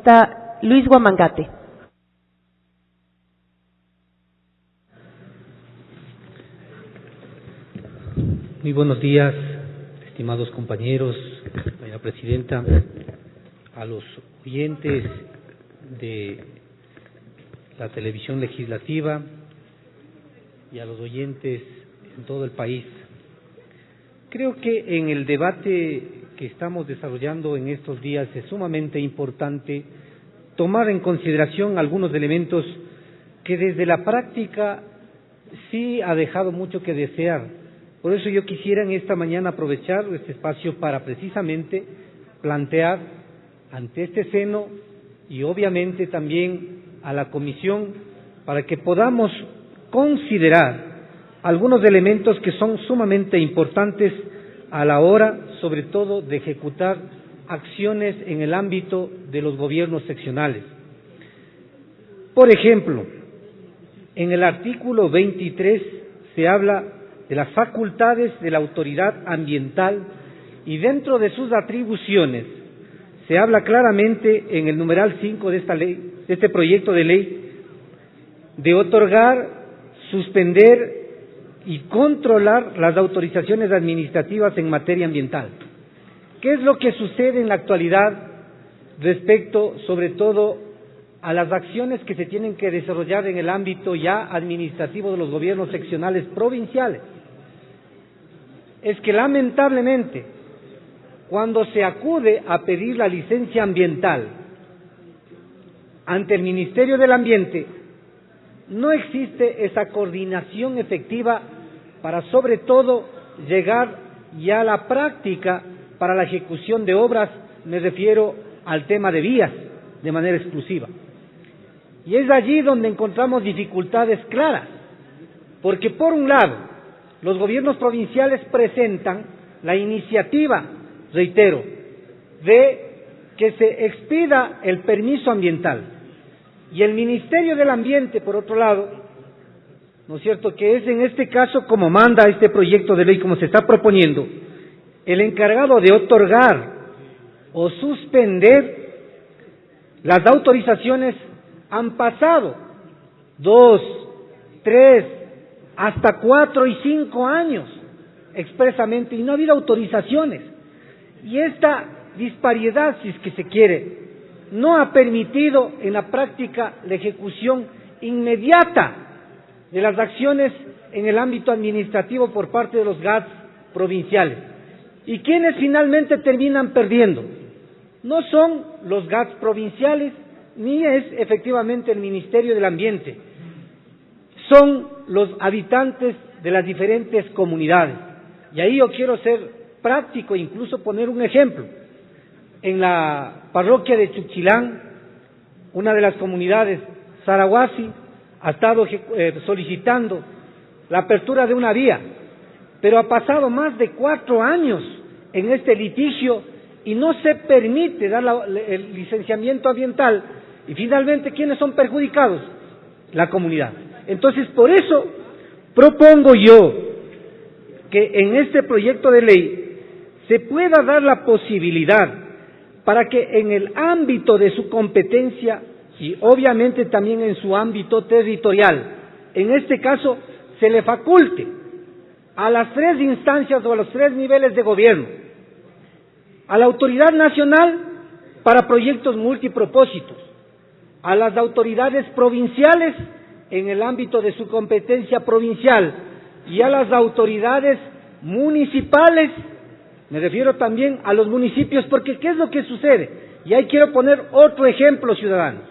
congresista Luis Guamangate. Muy buenos días, estimados compañeros, señora presidenta, a los oyentes de la televisión legislativa y a los oyentes en todo el país. Creo que en el debate que estamos desarrollando en estos días es sumamente importante tomar en consideración algunos elementos que desde la práctica sí ha dejado mucho que desear. Por eso yo quisiera en esta mañana aprovechar este espacio para precisamente plantear ante este seno y obviamente también a la comisión para que podamos considerar algunos elementos que son sumamente importantes a la hora, sobre todo, de ejecutar acciones en el ámbito de los gobiernos seccionales. Por ejemplo, en el artículo 23 se habla de las facultades de la autoridad ambiental y dentro de sus atribuciones se habla claramente en el numeral 5 de esta ley, de este proyecto de ley, de otorgar, suspender y controlar las autorizaciones administrativas en materia ambiental. ¿Qué es lo que sucede en la actualidad respecto, sobre todo, a las acciones que se tienen que desarrollar en el ámbito ya administrativo de los gobiernos seccionales provinciales? Es que lamentablemente, cuando se acude a pedir la licencia ambiental ante el Ministerio del Ambiente, no existe esa coordinación efectiva para, sobre todo, llegar ya a la práctica para la ejecución de obras, me refiero al tema de vías, de manera exclusiva. Y es allí donde encontramos dificultades claras, porque por un lado, los gobiernos provinciales presentan la iniciativa, reitero, de que se expida el permiso ambiental, y el Ministerio del Ambiente, por otro lado, ¿no es cierto?, que es en este caso, como manda este proyecto de ley, como se está proponiendo, el encargado de otorgar o suspender las autorizaciones. Han pasado 2, 3, hasta 4 y 5 años expresamente y no ha habido autorizaciones. Y esta disparidad, si es que se quiere, no ha permitido en la práctica la ejecución inmediata de las acciones en el ámbito administrativo por parte de los GATS provinciales. ¿Y quiénes finalmente terminan perdiendo? No son los GATS provinciales, ni es efectivamente el Ministerio del Ambiente, son los habitantes de las diferentes comunidades. Y ahí yo quiero ser práctico e incluso poner un ejemplo. En la parroquia de Chuchilán, una de las comunidades, Sarahuasi, ha estado solicitando la apertura de una vía, pero ha pasado más de 4 años en este litigio y no se permite dar el licenciamiento ambiental. Y finalmente, ¿quiénes son perjudicados? La comunidad. Entonces, por eso propongo yo que en este proyecto de ley se pueda dar la posibilidad para que en el ámbito de su competencia y obviamente también en su ámbito territorial, en este caso, se le faculte a las 3 instancias o a los 3 niveles de gobierno, a la autoridad nacional para proyectos multipropósitos, a las autoridades provinciales en el ámbito de su competencia provincial y a las autoridades municipales, me refiero también a los municipios, porque ¿qué es lo que sucede? Y ahí quiero poner otro ejemplo, ciudadanos.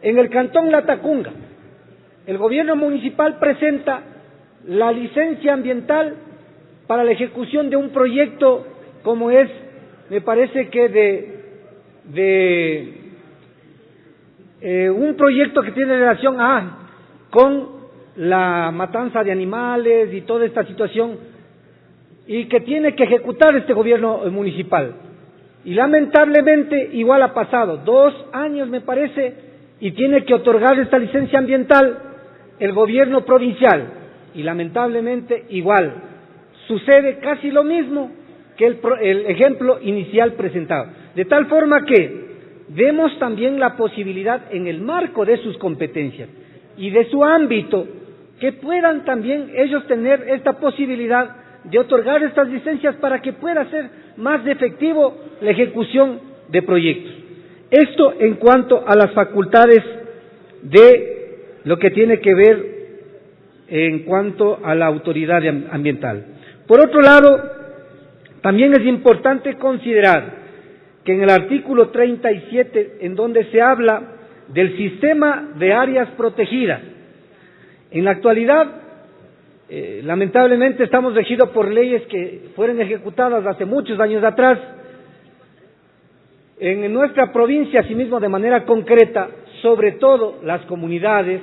En el cantón Latacunga, el gobierno municipal presenta la licencia ambiental para la ejecución de un proyecto como es, me parece que un proyecto que tiene relación con la matanza de animales y toda esta situación y que tiene que ejecutar este gobierno municipal. Y lamentablemente igual ha pasado 2 años, me parece, y tiene que otorgar esta licencia ambiental el gobierno provincial. Y lamentablemente igual sucede casi lo mismo que el ejemplo inicial presentado. De tal forma que demos también la posibilidad en el marco de sus competencias y de su ámbito, que puedan también ellos tener esta posibilidad de otorgar estas licencias para que pueda ser más efectivo la ejecución de proyectos. Esto en cuanto a las facultades de lo que tiene que ver en cuanto a la autoridad ambiental. Por otro lado, también es importante considerar que en el artículo 37, en donde se habla del sistema de áreas protegidas, en la actualidad, lamentablemente estamos regidos por leyes que fueron ejecutadas hace muchos años atrás. En nuestra provincia, asimismo, de manera concreta, sobre todo las comunidades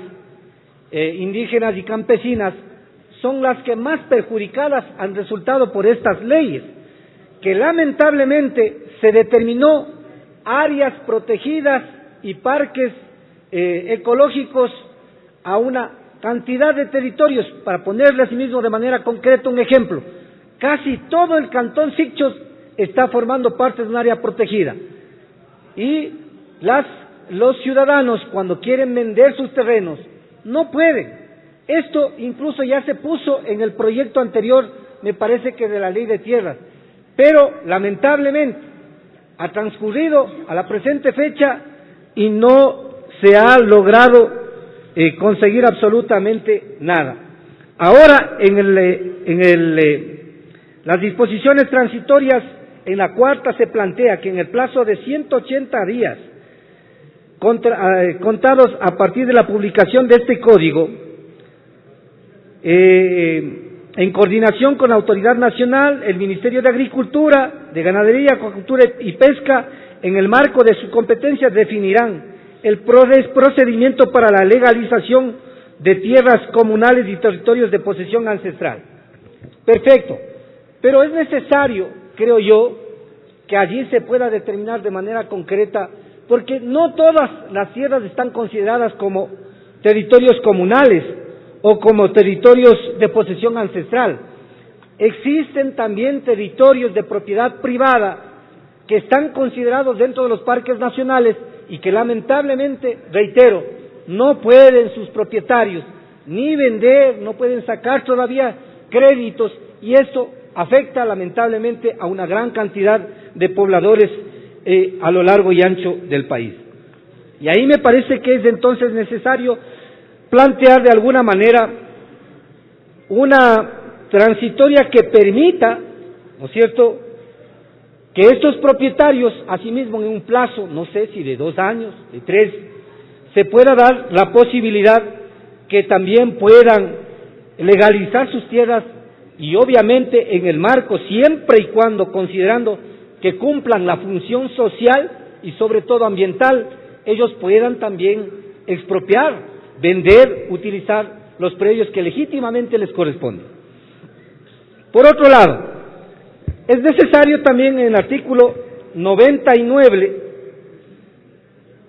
indígenas y campesinas son las que más perjudicadas han resultado por estas leyes, que lamentablemente se determinó áreas protegidas y parques ecológicos a una cantidad de territorios. Para ponerle asimismo de manera concreta un ejemplo, casi todo el cantón Sicchos está formando parte de un área protegida, y los ciudadanos, cuando quieren vender sus terrenos, no pueden. Esto incluso ya se puso en el proyecto anterior, me parece que de la ley de tierras, pero lamentablemente ha transcurrido a la presente fecha y no se ha logrado conseguir absolutamente nada. Ahora, las disposiciones transitorias, en la cuarta se plantea que en el plazo de 180 días, contados a partir de la publicación de este código, en coordinación con la Autoridad Nacional, el Ministerio de Agricultura, de Ganadería, Acuacultura y Pesca, en el marco de sus competencias, definirán el procedimiento para la legalización de tierras comunales y territorios de posesión ancestral. Perfecto, pero es necesario, creo yo, que allí se pueda determinar de manera concreta, porque no todas las tierras están consideradas como territorios comunales o como territorios de posesión ancestral. Existen también territorios de propiedad privada que están considerados dentro de los parques nacionales y que lamentablemente, reitero, no pueden sus propietarios ni vender, no pueden sacar todavía créditos, y esto afecta lamentablemente a una gran cantidad de pobladores a lo largo y ancho del país. Y ahí me parece que es entonces necesario plantear de alguna manera una transitoria que permita, ¿no es cierto?, que estos propietarios, asimismo en un plazo, no sé si de 2 años, de 3, se pueda dar la posibilidad que también puedan legalizar sus tierras, y obviamente en el marco, siempre y cuando considerando que cumplan la función social y sobre todo ambiental, ellos puedan también expropiar, vender, utilizar los predios que legítimamente les corresponden. Por otro lado, es necesario también en el artículo 99,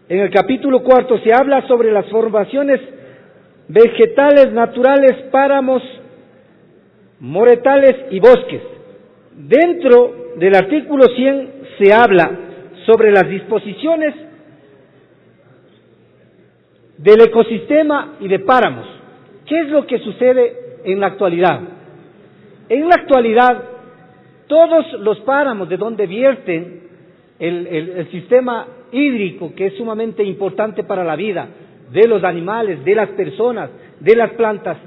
en el capítulo 4, se habla sobre las formaciones vegetales naturales, páramos, moretales y bosques. Dentro del artículo 100 se habla sobre las disposiciones del ecosistema y de páramos. ¿Qué es lo que sucede en la actualidad? En la actualidad, todos los páramos de donde vierten el sistema hídrico, que es sumamente importante para la vida de los animales, de las personas, de las plantas,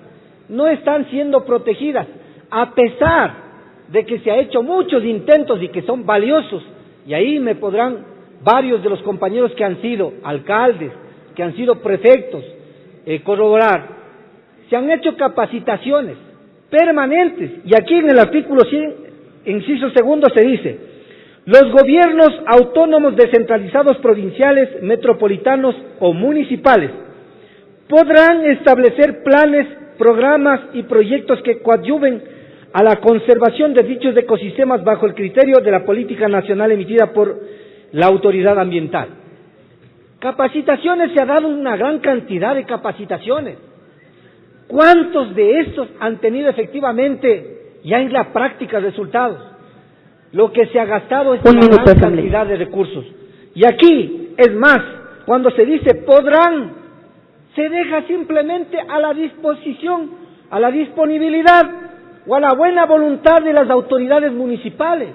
no están siendo protegidas, a pesar de que se ha hecho muchos intentos y que son valiosos, y ahí me podrán varios de los compañeros que han sido alcaldes, que han sido prefectos, corroborar. Se han hecho capacitaciones permanentes, y aquí en el artículo 100, inciso segundo, se dice: los gobiernos autónomos descentralizados provinciales, metropolitanos o municipales podrán establecer planes, programas y proyectos que coadyuven a la conservación de dichos ecosistemas bajo el criterio de la política nacional emitida por la autoridad ambiental. Capacitaciones, se ha dado una gran cantidad de capacitaciones. ¿Cuántos de estos han tenido efectivamente ya en la práctica resultados? Lo que se ha gastado es una gran cantidad de recursos. Y aquí Es más, cuando se dice podrán, se deja simplemente a la disposición, a la disponibilidad o a la buena voluntad de las autoridades municipales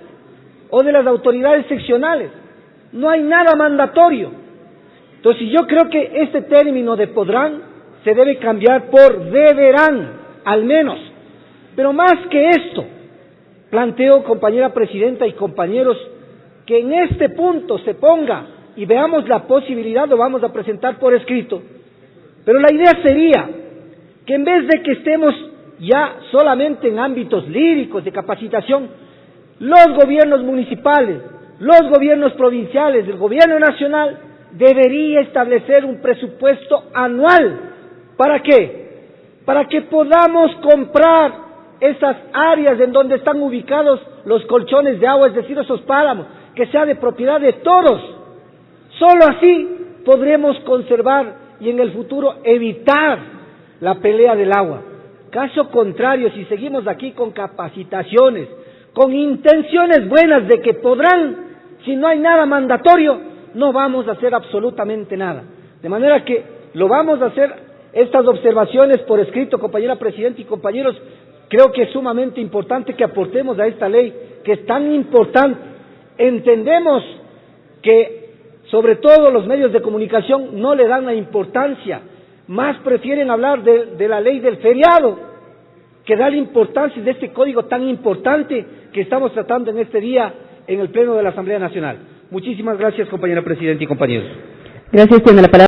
o de las autoridades seccionales. No hay nada mandatorio. Entonces yo creo que este término de podrán se debe cambiar por deberán, al menos. Pero más que esto, planteo, compañera presidenta y compañeros, que en este punto se ponga y veamos la posibilidad, lo vamos a presentar por escrito, pero la idea sería que en vez de que estemos ya solamente en ámbitos líricos de capacitación, los gobiernos municipales, los gobiernos provinciales, el gobierno nacional, debería establecer un presupuesto anual. ¿Para qué? Para que podamos comprar esas áreas en donde están ubicados los colchones de agua, es decir, esos páramos, que sea de propiedad de todos. Solo así podremos conservar y en el futuro evitar la pelea del agua. Caso contrario, si seguimos aquí con capacitaciones, con intenciones buenas de que podrán, si no hay nada mandatorio, no vamos a hacer absolutamente nada. De manera que lo vamos a hacer, estas observaciones por escrito, compañera presidenta y compañeros. Creo que es sumamente importante que aportemos a esta ley, que es tan importante. Entendemos que, sobre todo, los medios de comunicación no le dan la importancia, más prefieren hablar de la ley del feriado, que da la importancia de este código tan importante que estamos tratando en este día en el Pleno de la Asamblea Nacional. Muchísimas gracias, compañera presidenta y compañeros. Gracias, tiene la palabra.